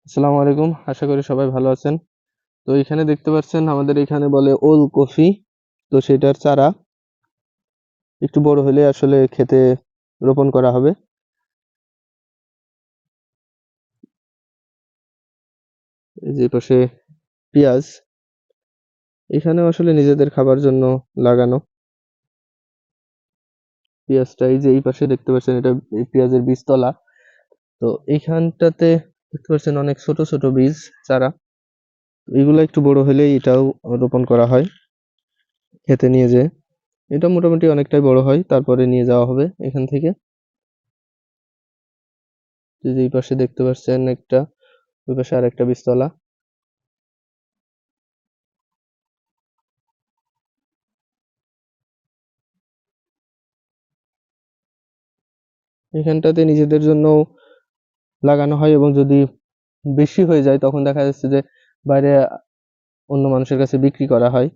আসসালামু আলাইকুম, আশা করি সবাই ভালো আছেন। তো এখানে দেখতে পাচ্ছেন আমাদের এখানে বলে ওল কফি। তো সেটার চারা একটু বড় হলে আসলে খেতে রোপণ করা হবে। এই যে পাশে পেঁয়াজ, এখানেও আসলে নিজেদের খাবার জন্য লাগানো পেঁয়াজটা। এই যে এই পাশে দেখতে পাচ্ছেন, এটা এই পেঁয়াজের বীজতলা। তো এইখানটাতে দেখতে পাচ্ছেন অনেক ছোট ছোট বীজ চারা। এগুলো একটু বড় হলেই এটাও রোপণ করা হয় খেতে নিয়ে যেয়ে। এটা মোটামুটি অনেকটাই বড় হয়, তারপরে নিয়ে যাওয়া হবে এখান থেকে। এই যে এই পাশে দেখতে পাচ্ছেন একটা, ওই পাশে আর একটা বীজতলা। এখানটাতে নিজেদের জন্য লাগানো হয়, এবং যদি বেশি হয়ে যায় তখন দেখা যাচ্ছে যে বাইরে অন্য মানুষের কাছে বিক্রি করা হয়।